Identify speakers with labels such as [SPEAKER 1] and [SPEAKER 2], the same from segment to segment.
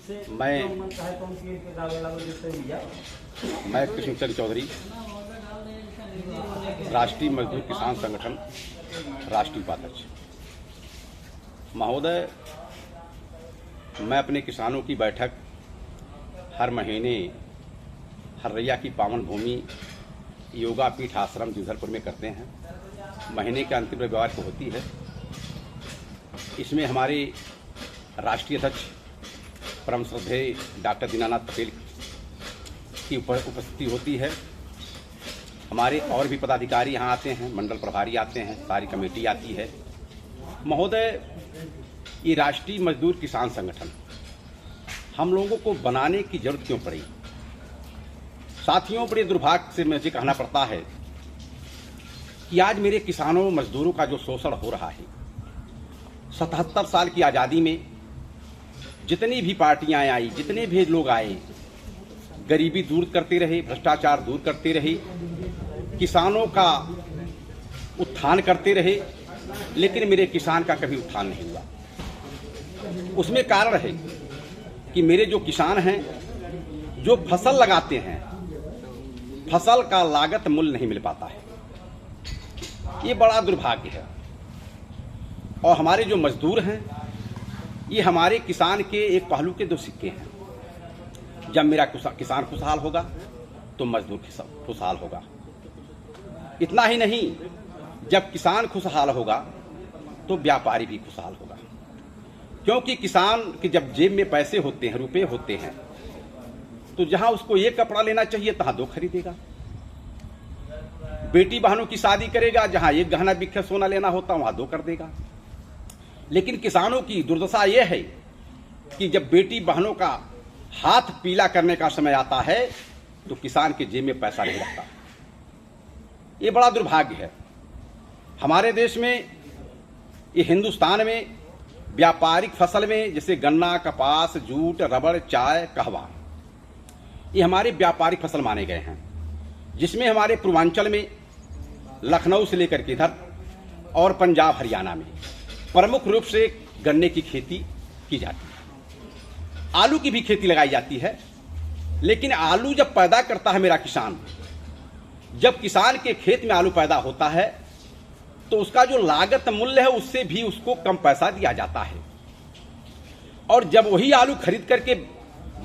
[SPEAKER 1] मैं कृष्णचंद्र चौधरी, राष्ट्रीय मजदूर किसान संगठन राष्ट्रीय उपाध्यक्ष महोदय। मैं अपने किसानों की बैठक हर महीने हरैया की पावन भूमि योगा पीठ आश्रम जुझलपुर में करते हैं। महीने के अंतिम रविवार को होती है। इसमें हमारे राष्ट्रीय अध्यक्ष परम श्रद्धेय डॉक्टर दीनानाथ पटेल की उपस्थिति होती है। हमारे और भी पदाधिकारी यहाँ आते हैं, मंडल प्रभारी आते हैं, सारी कमेटी आती है। महोदय, ये राष्ट्रीय मजदूर किसान संगठन हम लोगों को बनाने की जरूरत क्यों पड़ी? साथियों, बड़े दुर्भाग्य से मुझे कहना पड़ता है कि आज मेरे किसानों मजदूरों का जो शोषण हो रहा है, 77 साल की आज़ादी में जितनी भी पार्टियां आई, जितने भी लोग आए, गरीबी दूर करते रहे, भ्रष्टाचार दूर करते रहे, किसानों का उत्थान करते रहे, लेकिन मेरे किसान का कभी उत्थान नहीं हुआ। उसमें कारण है कि मेरे जो किसान हैं, जो फसल लगाते हैं, फसल का लागत मूल्य नहीं मिल पाता है। ये बड़ा दुर्भाग्य है। और हमारे जो मजदूर हैं, ये हमारे किसान के एक पहलू के दो सिक्के हैं। जब मेरा किसान खुशहाल होगा तो मजदूर खुशहाल होगा। इतना ही नहीं, जब किसान खुशहाल होगा तो व्यापारी भी खुशहाल होगा। क्योंकि किसान के जब जेब में पैसे होते हैं, रुपए होते हैं, तो जहां उसको एक कपड़ा लेना चाहिए तहां दो खरीदेगा। बेटी बहनों की शादी करेगा, जहां एक गहना बिख्या सोना लेना होता वहां दो कर देगा। लेकिन किसानों की दुर्दशा यह है कि जब बेटी बहनों का हाथ पीला करने का समय आता है तो किसान के जेब में पैसा नहीं रहता। ये बड़ा दुर्भाग्य है। हमारे देश में, ये हिंदुस्तान में व्यापारिक फसल में जैसे गन्ना, कपास, जूट, रबड़, चाय, कहवा, ये हमारे व्यापारिक फसल माने गए हैं। जिसमें हमारे पूर्वांचल में लखनऊ से लेकर के इधर और पंजाब हरियाणा में प्रमुख रूप से गन्ने की खेती की जाती है। आलू की भी खेती लगाई जाती है। लेकिन आलू जब पैदा करता है मेरा किसान, जब किसान के खेत में आलू पैदा होता है तो उसका जो लागत मूल्य है उससे भी उसको कम पैसा दिया जाता है। और जब वही आलू खरीद करके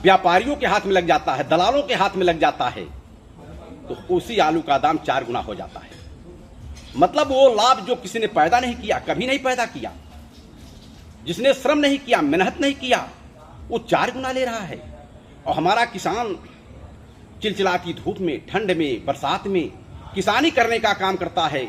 [SPEAKER 1] व्यापारियों के हाथ में लग जाता है, दलालों के हाथ में लग जाता है, तो उसी आलू का दाम 4 गुना हो जाता है। मतलब वो लाभ जो किसी ने पैदा नहीं किया, कभी नहीं पैदा किया, जिसने श्रम नहीं किया, मेहनत नहीं किया, वो 4 गुना ले रहा है। और हमारा किसान चिलचिलाती धूप में, ठंड में, बरसात में किसानी करने का काम करता है।